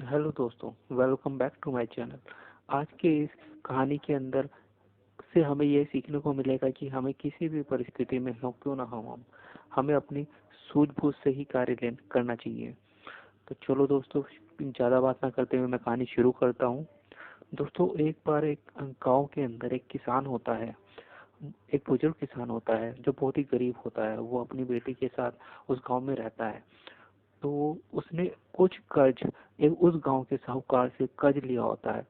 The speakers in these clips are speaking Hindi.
हेलो दोस्तों, welcome back to my channel. आज के इस कहानी के अंदर से हमें यह सीखने को मिलेगा कि हमें किसी भी परिस्थिति में हो क्यों ना हो हमें अपनी सूझबूझ से ही कार्य करना चाहिए। तो चलो दोस्तों, ज़्यादा बात ना करते हुए मैं कहानी शुरू करता हूँ। दोस्तों, एक बार एक गांव के अंदर एक किसान होता है। एक बुजुर्ग किसान होता है जो बहुत ही गरीब होता है। वो अपनी बेटी के साथ उस गांव में रहता है। तो उसने कुछ कर्ज एक उस गांव के साहूकार से कर्ज लिया होता है,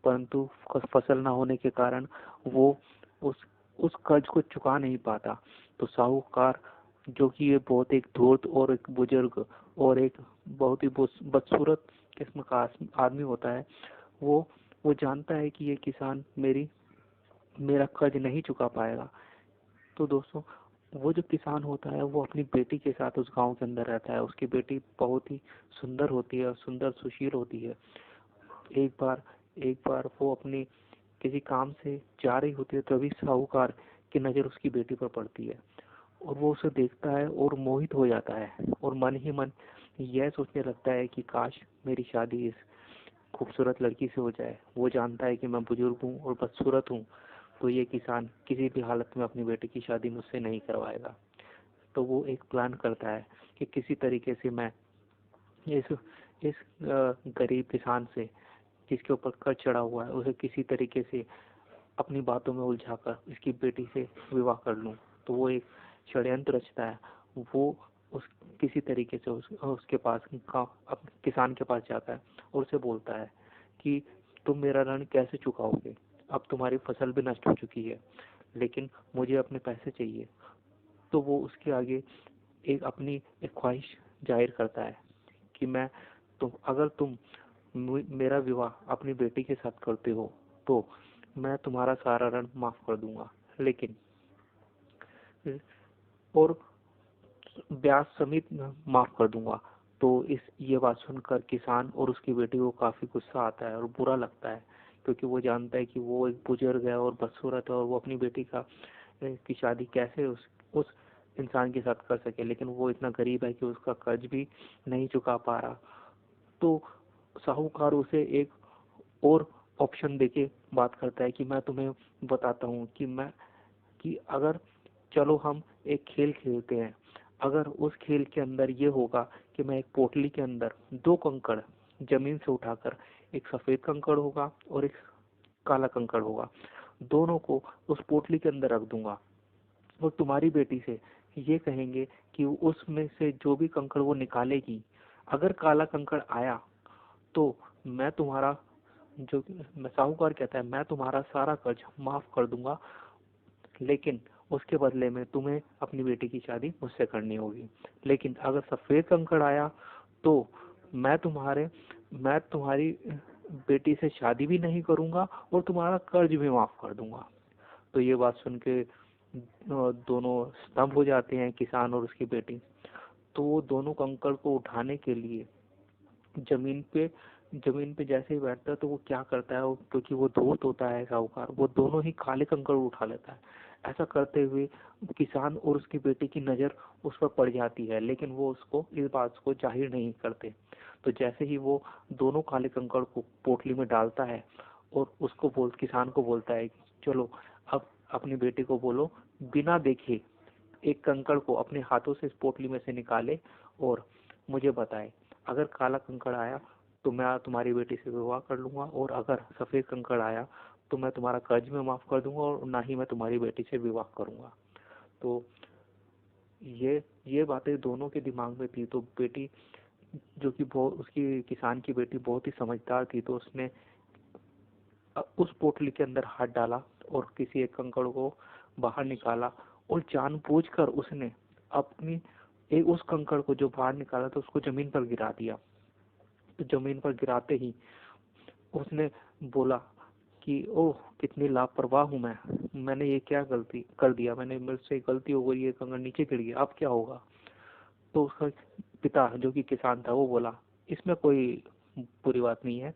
परंतु फसल ना होने के कारण वो उस कर्ज को चुका नहीं पाता। तो साहूकार, जो कि ये बहुत एक धूर्त और एक बुजुर्ग और एक बहुत ही बदसूरत किस्म का आदमी होता है, वो वो जानता है कि ये किसान मेरा कर्ज नहीं चुका पाएगा। तो दोस्तों, वो जो किसान होता है वो अपनी बेटी के साथ उस गांव के अंदर रहता है। उसकी बेटी बहुत ही सुंदर होती है, सुंदर सुशील होती है। एक बार एक बार वो अपनी किसी काम से जा रही होती है, तभी साहूकार की नज़र उसकी बेटी पर पड़ती है और वो उसे देखता है और मोहित हो जाता है और मन ही मन यह सोचने लगता है कि काश मेरी शादी इस खूबसूरत लड़की से हो जाए। वो जानता है कि मैं बुजुर्ग हूँ और बदसूरत हूँ, तो ये किसान किसी भी हालत में अपनी बेटी की शादी मुझसे नहीं करवाएगा। तो वो एक प्लान करता है कि किसी तरीके से मैं इस इस गरीब किसान से, जिसके ऊपर कर्ज चढ़ा हुआ है, उसे किसी तरीके से अपनी बातों में उलझाकर इसकी बेटी से विवाह कर लूं। तो वो एक षड्यंत्र रचता है। वो उस किसी तरीके से उसके पास किसान के पास जाता है और उसे बोलता है कि तुम मेरा ऋण कैसे चुकाओगे? अब तुम्हारी फसल भी नष्ट हो चुकी है, लेकिन मुझे अपने पैसे चाहिए। तो वो उसके आगे एक अपनी एक ख्वाहिश जाहिर करता है कि अगर तुम मेरा विवाह अपनी बेटी के साथ करते हो तो मैं तुम्हारा सारा ऋण माफ कर दूंगा, लेकिन और ब्याज समेत माफ कर दूंगा। तो इस ये बात सुनकर किसान और उसकी बेटी को काफी गुस्सा आता है और बुरा लगता है, क्योंकि वो जानता है कि वो एक बुजुर्ग है और बदसूरत है और वो अपनी बेटी की शादी कैसे उस इंसान के साथ कर सके। लेकिन वो इतना गरीब है कि उसका कर्ज भी नहीं चुका पा रहा। तो साहूकार उसे एक और ऑप्शन देके बात करता है कि मैं तुम्हें बताता हूँ कि अगर चलो हम एक खेल खेलते हैं। अगर उस खेल के अंदर ये होगा कि मैं एक पोटली के अंदर दो कंकड़ जमीन से उठाकर, एक सफेद कंकड़ होगा और एक काला कंकड़ होगा, दोनों को उस पोटली के अंदर रख दूंगा और तुम्हारी बेटी से ये कहेंगे कि उसमें से जो भी कंकड़ वो निकालेगी, अगर काला कंकड़ आया तो मैं तुम्हारा जो साहूकार कहता है मैं तुम्हारा सारा कर्ज माफ कर दूंगा, लेकिन उसके बदले में तुम्हें अपनी बेटी की शादी मुझसे करनी होगी। लेकिन अगर सफेद कंकड़ आया तो मैं तुम्हारी बेटी से शादी भी नहीं करूंगा और तुम्हारा कर्ज भी माफ कर दूंगा। तो ये बात सुन के दोनों स्तंभ हो जाते हैं, किसान और उसकी बेटी। तो वो दोनों कंकड़ को उठाने के लिए जमीन पे जमीन पे जैसे ही बैठता है तो वो क्या करता है, क्योंकि वो धूर्त होता है साहूकार, वो दोनों ही काले कंकड़ उठा लेता है। ऐसा करते हुए किसान और उसकी बेटी की नज़र उस पर पड़ जाती है, लेकिन वो उसको इस बात को जाहिर नहीं करते। तो जैसे ही वो दोनों काले कंकड़ को पोटली में डालता है और किसान को बोलता है कि चलो अब अपनी बेटी को बोलो बिना देखे एक कंकड़ को अपने हाथों से इस पोटली में से निकाले और मुझे बताए। अगर काला कंकड़ आया तो मैं तुम्हारी बेटी से विवाह कर लूंगा, और अगर सफेद कंकड़ आया तो मैं तुम्हारा कर्ज में माफ कर दूंगा और ना ही मैं तुम्हारी बेटी से विवाह करूंगा। तो ये बातें दोनों के दिमाग में थी। तो बेटी, जो कि बहुत उसकी किसान की बेटी बहुत ही समझदार थी, तो उसने उस पोटली के अंदर हाथ डाला और किसी एक कंकड़ को बाहर निकाला और जानबूझकर उसने अपनी उस कंकड़ को जो बाहर निकाला था उसको जमीन पर गिरा दिया। तो जमीन पर गिराते ही उसने बोला कि ओह, कितनी लापरवाह हूँ मैंने ये क्या गलती कर दिया, मैंने मुझसे गलती हो गई, ये कंकड़ नीचे गिर गया, अब क्या होगा? तो उसका पिता, जो कि किसान था, वो बोला इसमें कोई बुरी बात नहीं है,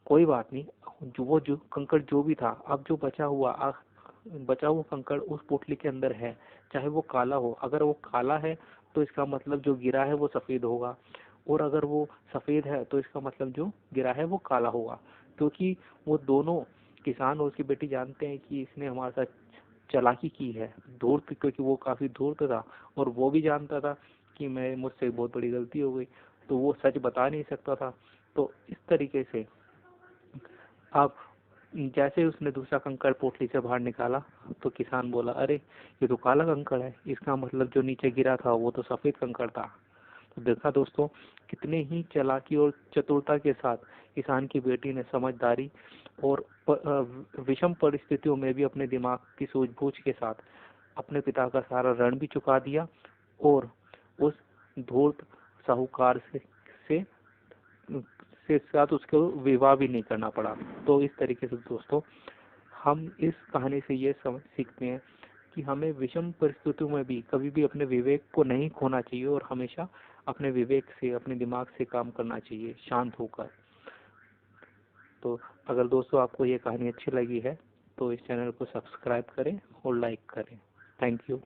कोई बात नहीं, जो कंकड़ जो भी था, अब जो बचा हुआ कंकड़ उस पोटली के अंदर है, चाहे वो काला हो। अगर वो काला है तो इसका मतलब जो गिरा है वो सफेद होगा, और अगर वो सफेद है तो इसका मतलब जो गिरा है वो काला होगा, क्योंकि वो दोनों किसान और उसकी बेटी जानते हैं कि इसने हमारे साथ चालाकी की है, धूर्त, क्योंकि वो काफी धूर्त था और वो भी जानता था कि मैं मुझसे बहुत बड़ी गलती हो गई, तो वो सच बता नहीं सकता था। तो इस तरीके से अब जैसे उसने दूसरा कंकड़ पोटली से बाहर निकाला तो किसान बोला, अरे ये तो काला कंकड़ है, इसका मतलब जो नीचे गिरा था वो तो सफेद कंकड़ था। तो देखा दोस्तों, कितने ही चालाकी और चतुरता के साथ किसान की बेटी ने समझदारी और विषम परिस्थितियों में भी अपने दिमाग की सूझबूझ के साथ अपने पिता का सारा ऋण भी चुका दिया और उस धूर्त साहूकार से से साथ उसको विवाह भी नहीं करना पड़ा। तो इस तरीके से दोस्तों हम इस कहानी से ये समझ सीखते हैं कि हमें विषम परिस्थितियों में भी कभी भी अपने विवेक को नहीं खोना चाहिए और हमेशा अपने विवेक से, अपने दिमाग से काम करना चाहिए, शांत होकर। तो अगर दोस्तों आपको ये कहानी अच्छी लगी है तो इस चैनल को सब्सक्राइब करें और लाइक करें। Thank you.